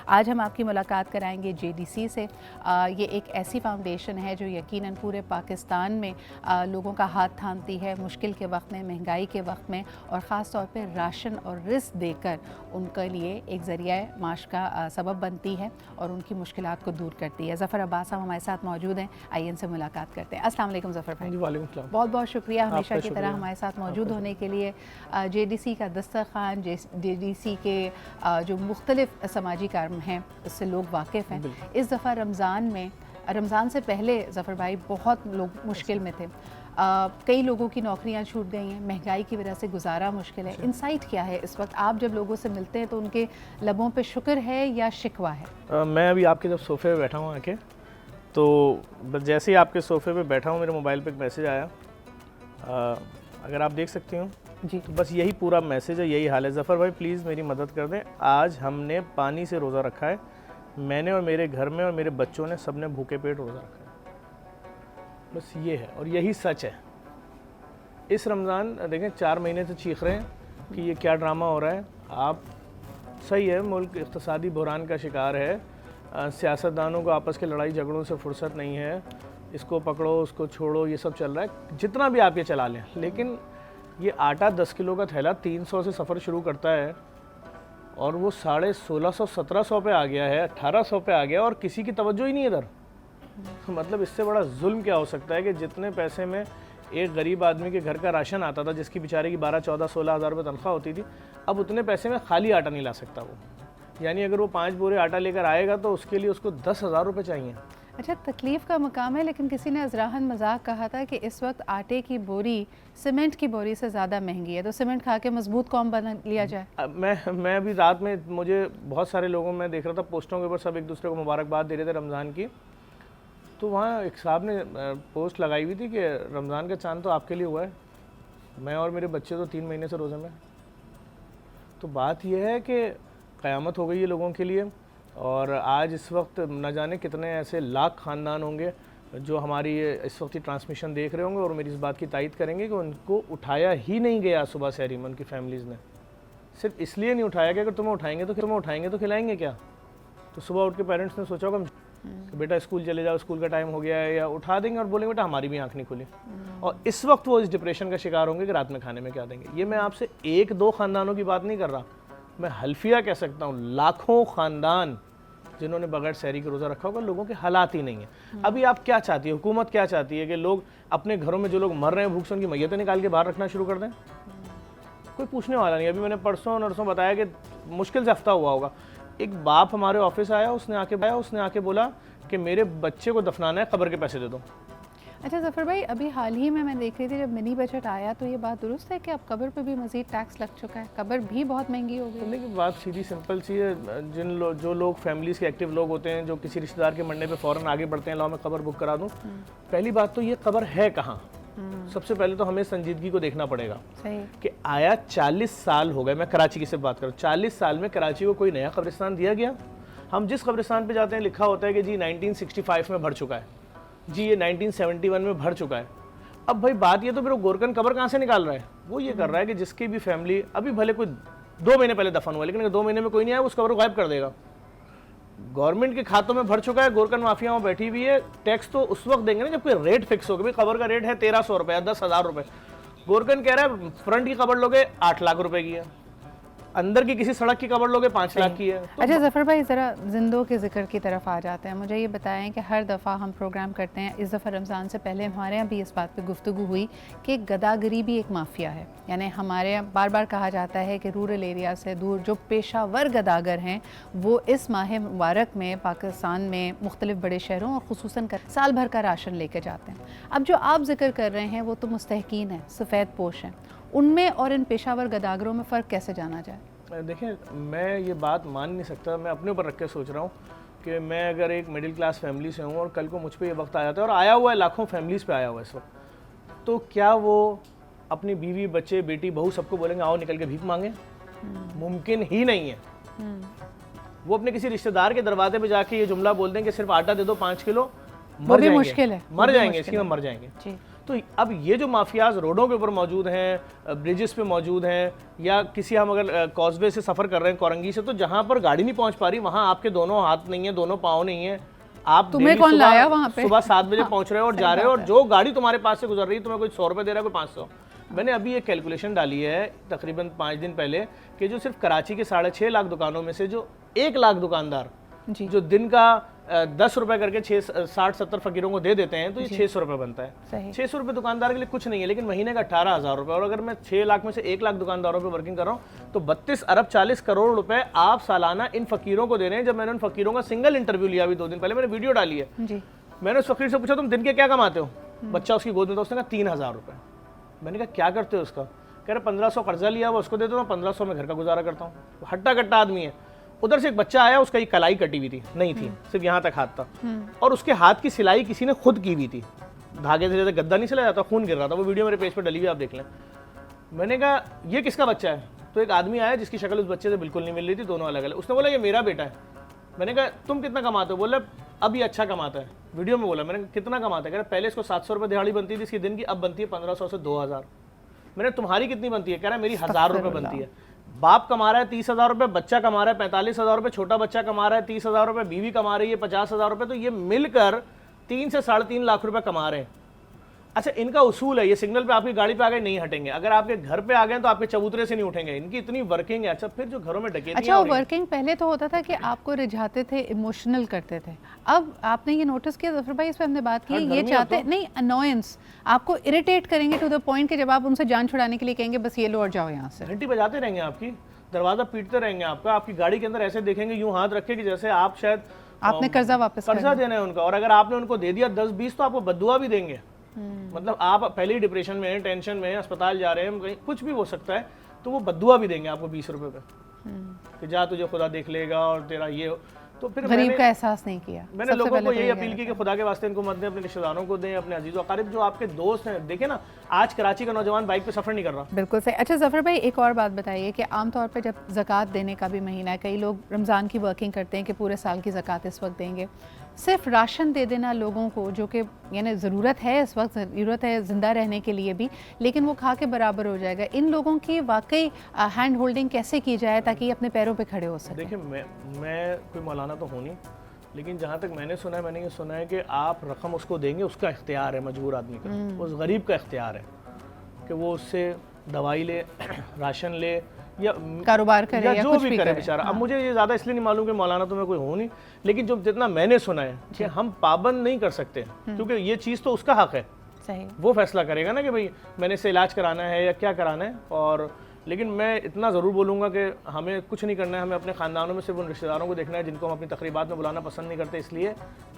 आज हम आपकी मुलाकात कराएंगे JDC से। ये एक ऐसी फाउंडेशन है जो यकीनन पूरे पाकिस्तान में लोगों का हाथ थामती है मुश्किल के वक्त में, महंगाई के वक्त में, और ख़ास तौर पे राशन और रिस्क देकर उनके लिए एक ज़रिया माश का सबब बनती है और उनकी मुश्किलात को दूर करती है। ज़फ़र अब्बास साहब हमारे साथ मौजूद हैं, आइए इनसे मुलाकात करते हैं। अस्सलाम वालेकुम ज़फ़र भाई। वालेकुम सलाम। बहुत बहुत शुक्रिया हमेशा की तरह हमारे साथ मौजूद होने के लिए। JDC का दस्तरखान, JDC के जो मुख्तलिफ समाजी काम हैं उससे लोग वाकिफ़ हैं। इस दफ़ा रमज़ान से पहले ज़फ़र भाई बहुत लोग मुश्किल में थे। कई लोगों की नौकरियां छूट गई हैं, महंगाई की वजह से गुजारा मुश्किल है। इंसाइट क्या है इस वक्त, आप जब लोगों से मिलते हैं तो उनके लबों पे शुक्र है या शिकवा है? मैं अभी आपके जब सोफ़े पे बैठा हूँ आके, तो जैसे ही आपके सोफ़े पे बैठा हूँ मेरे मोबाइल पे एक मैसेज आया, अगर आप देख सकती हो जी, तो बस यही पूरा मैसेज है, यही हाल है। ज़फ़र भाई प्लीज़ मेरी मदद कर दें, आज हमने पानी से रोज़ा रखा है, मैंने और मेरे घर में और मेरे बच्चों ने सब ने भूखे पेट रोज़ा रखा है। बस ये है और यही सच है। इस रमज़ान देखें 4 महीने से चीख रहे हैं कि ये क्या ड्रामा हो रहा है। आप सही है, मुल्क इक़्तिसादी बहरान का शिकार है, सियासतदानों को आपस के लड़ाई झगड़ों से फुर्सत नहीं है, इसको पकड़ो उसको छोड़ो, ये सब चल रहा है, जितना भी आप ये चला लें। लेकिन ये आटा 10 किलो का थैला 300 से सफ़र शुरू करता है और वो 1650-1700 पे आ गया है, 1800 पे आ गया और किसी की तवज्जो ही नहीं है इधर। मतलब इससे बड़ा जुल्म क्या हो सकता है कि जितने पैसे में एक गरीब आदमी के घर का राशन आता था, जिसकी बेचारे की 12, 14, 16 हज़ार रुपये तनख्वाह होती थी, अब उतने पैसे में खाली आटा नहीं ला सकता वो। यानी अगर वो 5 बोरे आटा लेकर आएगा तो उसके लिए उसको 10,000 रुपये चाहिए। अच्छा, तकलीफ़ का मकाम है, लेकिन किसी ने अज़राहन मजाक कहा था कि इस वक्त आटे की बोरी सीमेंट की बोरी से ज़्यादा महंगी है, तो सीमेंट खा के मजबूत कौम बना लिया जाए। मैं अभी रात में मुझे बहुत सारे लोगों में देख रहा था पोस्टों के ऊपर सब एक दूसरे को मुबारकबाद दे रहे थे रमज़ान की, तो वहाँ एक साहब ने पोस्ट लगाई हुई थी कि रमज़ान का चांद तो आपके लिए हुआ है, मैं और मेरे बच्चे तो 3 महीने से रोज़े में। तो बात यह है कि क़यामत हो गई है लोगों के लिए, और आज इस वक्त न जाने कितने ऐसे लाख ख़ानदान होंगे जो हमारी इस वक्त की ट्रांसमिशन देख रहे होंगे और मेरी इस बात की तायद करेंगे कि उनको उठाया ही नहीं गया सुबह सहरी में उनकी फैमिलीज़ ने। सिर्फ इसलिए नहीं उठाया गया कि तुम्हें उठाएंगे तो खिलाएंगे क्या। तो सुबह उठ के पेरेंट्स ने सोचा होगा कि बेटा स्कूल चले जाओ, स्कूल का टाइम हो गया है, या उठा देंगे और बोलेंगे बेटा हमारी भी आँख नहीं खुली। और इस वक्त वो इस डिप्रेशन का शिकार होंगे कि रात में खाने में क्या देंगे। ये मैं आपसे 1-2 ख़ानदानों की बात नहीं कर रहा, मैं हल्फिया कह सकता हूँ, लाखों ख़ानदान जिन्होंने बगैर सहरी के रोज़ा रखा होगा। लोगों के हालात ही नहीं है। अभी आप क्या चाहती है, हुकूमत क्या चाहती है कि लोग अपने घरों में जो लोग मर रहे हैं भूख से, उनकी मैयतें निकाल के बाहर रखना शुरू कर दें? कोई पूछने वाला नहीं। अभी मैंने परसों नरसों बताया कि मुश्किल से हफ्ता हुआ होगा, एक बाप हमारे ऑफिस आया, उसने आके बोला कि मेरे बच्चे को दफनाना है, कब्र के पैसे दे दो। अच्छा ज़फ़र भाई, अभी हाल ही में मैं देख रही थी जब मिनी बजट आया तो ये बात दुरुस्त है कि अब कब्र पे भी मज़ीद टैक्स लग चुका है, कब्र भी बहुत महंगी हो गई। लेकिन बात सीधी सिंपल सी है, जो लोग फैमिलीज़ के एक्टिव लोग होते हैं, जो किसी रिश्तेदार के मरने पे फ़ौरन आगे बढ़ते हैं, लाओ मैं कब्र बुक करा दूँ। पहली बात तो ये कब्र है कहाँ, सबसे पहले तो हमें संजीदगी को देखना पड़ेगा कि आया 40 साल हो गए, मैं कराची की सिर्फ बात करूँ, 40 साल में कराची को कोई नया कब्रिस्तान दिया गया? हम जिस कब्रिस्तान पे जाते हैं लिखा होता है कि जी 1965 में भर चुका है, जी ये 1971 में भर चुका है। अब भाई बात ये तो फिर गोरकन कब्र कहाँ से निकाल रहा है? वो ये कर रहा है कि जिसकी भी फैमिली अभी भले कोई 2 महीने पहले दफन हुआ, लेकिन अगर 2 महीने में कोई नहीं आया उस कब्र को गायब कर देगा। गवर्नमेंट के खातों में भर चुका है, गोरकन माफिया वहाँ बैठी हुई है, टैक्स तो उस वक्त देंगे ना जब कोई रेट फिक्स होगा। भाई कब्र का रेट है 1300 रुपये, 10,000 रुपये, गोरकन कह रहा है फ्रंट की कब्र लोगे 8 लाख रुपए की है, अंदर की किसी सड़क की कब्र लोगे 5 लाख की है। तो अच्छा ज़फ़र भाई, ज़रा जिंदों के ज़िक्र की तरफ आ जाते हैं। मुझे ये बताएं कि हर दफ़ा हम प्रोग्राम करते हैं, इस दफ़ा रमज़ान से पहले हमारे यहाँ भी इस बात पे गुफ्तगू हुई कि गदागरी भी एक माफिया है। यानी हमारे यहाँ बार बार कहा जाता है कि रूरल एरिया से दूर जो पेशावर गदागर हैं वो इस माह मुबारक में पाकिस्तान में मुख्तलिफ़ बड़े शहरों और ख़ुसूसन साल भर का राशन लेके जाते हैं। अब जो आप जिक्र कर रहे हैं वो तो मुस्तहकीन है, सफ़ेद पोश हैं, उनमें और इन पेशावर गदागरों में फ़र्क कैसे जाना जाए? देखें, मैं ये बात मान नहीं सकता, मैं अपने ऊपर रख के सोच रहा हूँ कि मैं अगर एक मिडिल क्लास फैमिली से हूँ और कल को मुझ पे ये वक्त आ जाता है, और आया हुआ है, लाखों फैमिलीज़ पे आया हुआ है इस वक्त, तो क्या वो अपनी बीवी बच्चे बेटी बहू सबको बोलेंगे आओ निकल के भीख मांगे? मुमकिन ही नहीं है। वो अपने किसी रिश्तेदार के दरवाजे पे जाके ये जुमला बोल दें कि सिर्फ आटा दे दो 5 किलो, मर जाएंगे, इसकी में मर जाएंगे। तो अब ये जो माफियाज रोडों के ऊपर मौजूद हैं, ब्रिजेस पे मौजूद हैं, या किसी हम अगर कॉजवे से सफ़र कर रहे हैं कोरंगी से, तो जहाँ पर गाड़ी नहीं पहुँच पा रही वहाँ आपके दोनों हाथ नहीं है, दोनों पाँव नहीं है, आप तुम्हें कौन लाया वहाँ पे? सुबह 7 बजे पहुँच रहे हो और जा रहे हो, और जो गाड़ी तुम्हारे पास से गुजर रही है तुम्हें कोई 100 रुपये दे रहा है, कोई 500। मैंने अभी एक कैलकुलेशन डाली है तकरीबन 5 दिन पहले कि जो सिर्फ कराची के 6.5 लाख दुकानों में से जो 1 लाख दुकानदार जो दिन का 10 रुपए करके 60-70 फकीरों को दे देते हैं, तो ये 600 रुपए बनता है। 600 रुपए दुकानदार के लिए कुछ नहीं है, लेकिन महीने का 18,000 रुपए, और अगर मैं 6 लाख में से 1 लाख दुकानदारों पे वर्किंग कर रहा हूँ तो 32 अरब 40 करोड़ रुपए आप सालाना इन फकीरों को दे रहे हैं। जब मैंने उन फकीरों का सिंगल इंटरव्यू लिया अभी 2 दिन पहले, मैंने वीडियो डाली है, मैंने उस फकीर से पूछा तुम दिन के क्या कमाते हो? बच्चा उसकी गोद में था, उसने कहा 3,000 रुपए। मैंने कहा क्या करते हो उसका? कह रहे 1500 कर्जा लिया हुआ उसको देता हूँ, 1500 में घर का गुजारा करता हूँ। हट्टा कट्टा आदमी है। उधर से एक बच्चा आया, उसका एक कलाई कटी हुई थी, नहीं थी, सिर्फ यहाँ तक हाथ था, और उसके हाथ की सिलाई किसी ने खुद की हुई थी, धागे से जैसे गद्दा नहीं सिलाया जाता, खून गिर रहा था। वो वीडियो मेरे पेज पर डली हुई, आप देख लें। मैंने कहा ये किसका बच्चा है? तो एक आदमी आया जिसकी शक्ल उस बच्चे से बिल्कुल नहीं मिल रही थी, दोनों अलग अलग। उसने बोला ये मेरा बेटा है। मैंने कहा तुम कितना कमाते हो? बोला अब ये अच्छा कमाता है। वीडियो में बोला। मैंने कहा कितना कमाता है? कह रहा पहले इसको 700 रुपये दिहाड़ी बनती थी इसकी दिन की, अब बनती है 1500 से 2000। मैंने तुम्हारी कितनी बनती है? कह रहा है मेरी 1000 रुपये बनती है। बाप कमा रहा है 30,000 रुपये, बच्चा कमा रहा है 45,000 रुपये, छोटा बच्चा कमा रहा है 30,000 रुपये, बीवी कमा रही है 50,000 रुपये, तो ये मिलकर 3 से 3.5 लाख रुपये कमा रहे हैं। अच्छा, इनका उसूल है, ये सिग्नल पे आपकी गाड़ी पे आ गए नहीं हटेंगे, अगर आपके घर पे आ गए तो आपके चबूतरे से नहीं उठेंगे, इनकी इतनी वर्किंग है। अच्छा, फिर जो घरों में डकैतियां अच्छा, वो वर्किंग पहले तो होता था कि आपको रिझाते थे, इमोशनल करते थे। अब आपने ये नोटिस किया जफर भाई, इस पे हमने बात की, ये चाहते नहीं अनोयंस, आपको इरिटेट करेंगे टू द पॉइंट कि जब आप उनसे जान छुड़ाने के लिए कहेंगे बस ये लो और जाओ यहाँ से, घंटी बजाते रहेंगे, आपकी दरवाजा पीटते रहेंगे आपका, आपकी गाड़ी के अंदर ऐसे देखेंगे यूं हाथ रखे कि जैसे आप शायद आपने कर्जा वापस कर्जा देना है उनका, और अगर आपने उनको दे दिया 10-20 तो आपको बद्दुआ भी देंगे। मतलब आप पहले ही डिप्रेशन में हैं, टेंशन में हैं, अस्पताल जा रहे हैं, कहीं कुछ भी हो सकता है, तो वो बद्दुआ भी देंगे आपको 20 रुपए पे कि जा तुझे खुदा देख लेगा और तेरा ये हो। तो फिर गरीब का एहसास नहीं किया। मैंने लोगों को यही अपील की कि खुदा के वास्ते इनको मत दें, अपने रिश्तेदारों को दें, अपने अजीज़ अकारिब जो आपके दोस्त हैं। देखें ना, आज कराची का नौजवान बाइक पे सफ़र नहीं कर रहा। बिल्कुल सही। अच्छा जफ़र भाई, एक और बात बताइए कि आमतौर पर जब ज़कात देने का भी महीना है, कई लोग रमज़ान की वर्किंग करते हैं कि पूरे साल की ज़कात इस वक्त देंगे, सिर्फ राशन दे देना लोगों को जो कि यानी ज़रूरत है, इस वक्त ज़रूरत है ज़िंदा रहने के लिए भी, लेकिन वो खा के बराबर हो जाएगा, इन लोगों की वाकई हैंड होल्डिंग कैसे की जाए ताकि ये अपने पैरों पे खड़े हो सके? देखिए, मैं कोई मौलाना तो हूँ नहीं, लेकिन जहाँ तक मैंने सुना है, मैंने ये सुना है कि आप रकम उसको देंगे, उसका इख्तियार है, मजबूर आदमी का, उस गरीब का इख्तियार है कि वो उससे दवाई ले, राशन ले या कारोबार करे या जो कुछ भी करे बेचारा। अब मुझे ये ज़्यादा इसलिए नहीं मालूम कि मौलाना तो मैं कोई हूँ नहीं, लेकिन जो जितना मैंने सुना है कि हम पाबंद नहीं कर सकते, क्योंकि ये चीज़ तो उसका हक है, सही, वो फैसला करेगा ना कि भाई मैंने इससे इलाज कराना है या क्या कराना है। और लेकिन मैं इतना ज़रूर बोलूँगा कि हमें कुछ नहीं करना है, हमें अपने ख़ानदानों में सिर्फ उन रिश्तेदारों को देखना है जिनको हम अपनी तकरीबात में बुलाना पसंद नहीं करते, इसलिए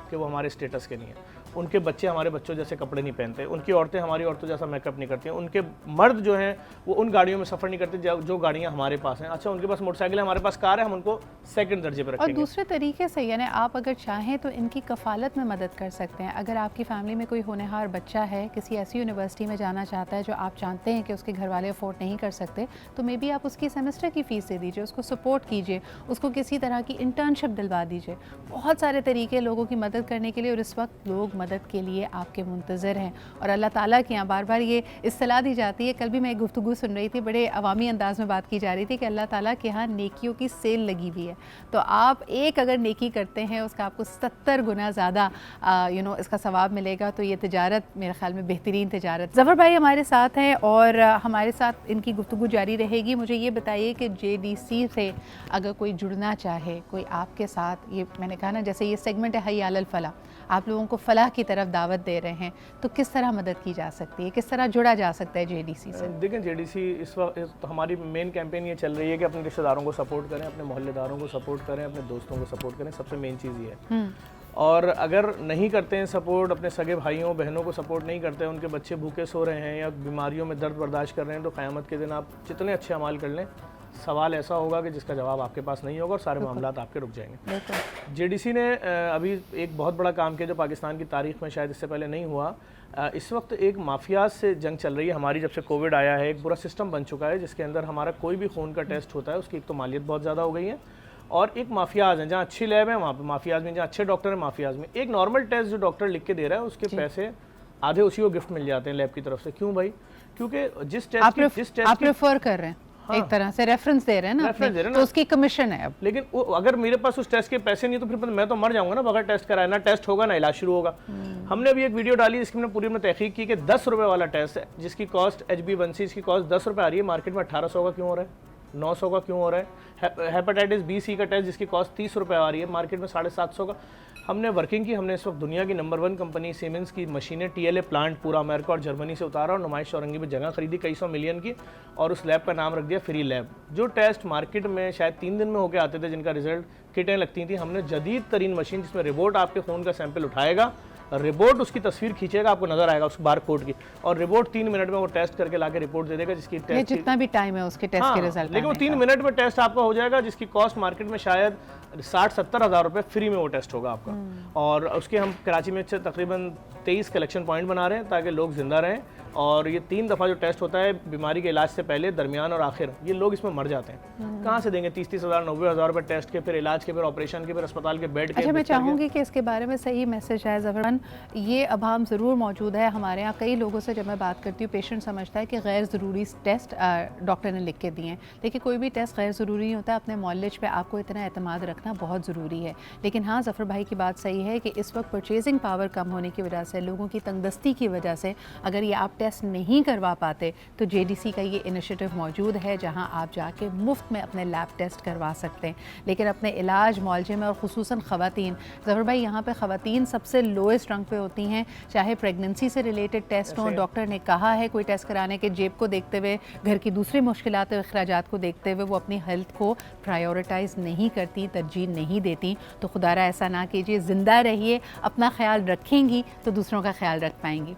कि वो हमारे स्टेटस के नहीं है। उनके बच्चे हमारे बच्चों जैसे कपड़े नहीं पहनते, उनकी औरतें हमारी औरतों जैसा मेकअप नहीं करती हैं, उनके मर्द जो हैं वो उन गाड़ियों में सफ़र नहीं करते जो गाड़ियाँ हमारे पास हैं। अच्छा, उनके पास मोटरसाइकिल है, हमारे पास कार है, हम उनको सेकंड दर्जे पर रखेंगे। और दूसरे तरीके से यानी आप अगर चाहें तो इनकी कफ़ालत में मदद कर सकते हैं। अगर आपकी फैमिली में कोई होनहार बच्चा है, किसी ऐसी यूनिवर्सिटी में जाना चाहता है जो आप जानते हैं कि उसके घर वाले अफोर्ड नहीं कर सकते, तो मे बी आप उसकी सेमेस्टर की फ़ीस दे दीजिए, उसको सपोर्ट कीजिए, उसको किसी तरह की इंटर्नशिप दिलवा दीजिए। बहुत सारे तरीके लोगों की मदद करने के लिए, और इस वक्त लोग मदद के लिए आपके मुंतज़र हैं। और अल्लाह ताला के यहाँ बार बार ये इस्तिलाह दी जाती है। कल भी मैं एक गुफ्तगू सुन रही थी, बड़े अवामी अंदाज में बात की जा रही थी कि अल्लाह ताला के यहाँ नेकियों की सेल लगी हुई है, तो आप एक अगर नेकी करते हैं उसका आपको 70 गुना ज़्यादा इसका सवाब मिलेगा। तो ये तिजारत मेरे ख्याल में बेहतरीन तिजारत। ज़फ़र भाई हमारे साथ हैं और हमारे साथ इनकी गुफ्तगू जारी रहेगी। मुझे ये बताइए कि JDC से अगर कोई जुड़ना चाहे, कोई आपके साथ, ये मैंने कहा ना जैसे ये सेगमेंट है हय्या अलल फलाह, आप लोगों को फलाह की तरफ दावत दे रहे हैं, तो किस तरह मदद की जा सकती है, किस तरह जुड़ा जा सकता है JDC से? देखें, JDC इस वक्त तो हमारी मेन कैंपेन ये चल रही है कि अपने रिश्तेदारों को सपोर्ट करें, अपने मोहल्लेदारों को सपोर्ट करें, अपने दोस्तों को सपोर्ट करें, सबसे मेन चीज़ ये है। और अगर नहीं करते हैं सपोर्ट, अपने सगे भाइयों बहनों को सपोर्ट नहीं करते हैं, उनके बच्चे भूखे सो रहे हैं या बीमारियों में दर्द बर्दाश्त कर रहे हैं, तो क़यामत के दिन आप जितने अच्छे अमाल कर लें, सवाल ऐसा होगा कि जिसका जवाब आपके पास नहीं होगा और सारे मामलात आपके रुक जाएंगे। JDC ने अभी एक बहुत बड़ा काम किया जो पाकिस्तान की तारीख में शायद इससे पहले नहीं हुआ। इस वक्त एक माफियाज से जंग चल रही है हमारी। जब से कोविड आया है, एक पूरा सिस्टम बन चुका है जिसके अंदर हमारा कोई भी खून का टेस्ट होता है उसकी एक तो मालियत बहुत ज़्यादा हो गई है, और एक माफियाज हैं जहाँ अच्छी लैब है वहाँ पर माफियाज में, जहाँ अच्छे डॉक्टर हैं माफियाज में। एक नॉर्मल टेस्ट जो डॉक्टर लिख के दे रहा है उसके पैसे आधे उसी को गिफ्ट मिल जाते हैं लैब की तरफ से। क्यों भाई? क्योंकि जिस आप टेस्ट आप रेफर कर रहे हैं, हाँ, एक तरह से रेफरेंस दे रहे हैं ना रेफरेंस दे रहे हैं तो ना, उसकी कमीशन है अब। लेकिन अगर मेरे पास उस टेस्ट के पैसे नहीं तो फिर मैं तो मर जाऊंगा ना बगैर टेस्ट कराए। ना टेस्ट होगा ना इलाज शुरू होगा। हमने अभी एक वीडियो डाली जिसकी हमने पूरी में तहकीक की कि 10 रुपये वाला टेस्ट है जिसकी कॉस्ट HbA1c की कॉस्ट 10 रुपये आ रही है, मार्केट में 1800 का क्यों हो रहा है, 900 का क्यों हो रहा है। हेपेटाइटिस B-C का टेस्ट जिसकी कॉस्ट 30 रुपये आ रही है, मार्केट में 750 का। हमने वर्किंग की, हमने इस वक्त दुनिया की नंबर 1 कंपनी सीमेंस की मशीनें TLA प्लांट पूरा अमेरिका और जर्मनी से उतारा और नुमाइश औरंगी में जगह खरीदी कई सौ मिलियन की, और उस लैब का नाम रख दिया फ्री लैब। जो टेस्ट मार्केट में शायद 3 दिन में होके आते थे, जिनका रिजल्ट किटें लगती थी, हमने जदीद तरीन मशीन जिसमें रिपोर्ट आपके खून का सैंपल उठाएगा, रिपोर्ट उसकी तस्वीर खींचेगा, आपको नजर आएगा उस बार कोड की, और रिपोर्ट 3 मिनट में वो टेस्ट करके लाके रिपोर्ट दे देगा जिसकी टेस्ट जितना भी टाइम है उसके टेस्ट के रिजल्ट। लेकिन वो 3 मिनट में टेस्ट आपका हो जाएगा जिसकी कॉस्ट मार्केट में शायद 60-70 हज़ार रुपये फ्री में वो टेस्ट होगा आपका। और उसके हम कराची में तकरीबन 23 कलेक्शन पॉइंट बना रहे हैं ताकि लोग जिंदा रहें। और ये 3 दफ़ा जो टेस्ट होता है बीमारी के इलाज से पहले, दरमियान और आखिर, ये लोग इसमें मर जाते हैं। कहाँ से देंगे 30-30 हज़ार 90,000 रुपये टेस्ट के, फिर इलाज के, फिर ऑपरेशन के, फिर अस्पताल के बेड के। अच्छा, मैं चाहूँगी कि इसके बारे में सही मैसेज है ज़फ़रन, ये अभाम ज़रूर मौजूद है हमारे यहाँ। कई लोगों से जब मैं बात करती हूँ, पेशेंट समझता है कि गैर ज़रूरी टेस्ट डॉक्टर ने लिख के दिए हैं, लेकिन कोई भी टेस्ट गैर ज़रूरी नहीं होता। अपने मौलेज पे आपको इतना एतमाद रखना बहुत ज़रूरी है। लेकिन हाँ, ज़फ़र भाई की बात सही है कि इस वक्त परचेजिंग पावर कम होने की वजह से, लोगों की तंगदस्ती की वजह से, अगर ये आप टेस्ट नहीं करवा पाते तो JDC का ये इनिशिएटिव मौजूद है जहां आप जाके मुफ्त में अपने लैब टेस्ट करवा सकते हैं। लेकिन अपने इलाज मौलजे में, और ख़ुसूसन ख़वातीन, ज़फ़र भाई यहाँ पे ख़वातीन सबसे लोएस्ट रंग पे होती हैं, चाहे प्रेगनेंसी से रिलेटेड टेस्ट हों। डॉक्टर ने कहा है कोई टेस्ट कराने के, जेब को देखते हुए, घर की दूसरी मुश्किलात और अखराजात को देखते हुए वो अपनी हेल्थ को प्रायोरिटाइज़ नहीं करती, तरजीह नहीं देती। तो खुदारा ऐसा ना कीजिए, ज़िंदा रहिए, अपना ख्याल रखेंगी तो दूसरों का ख्याल रख पाएंगी।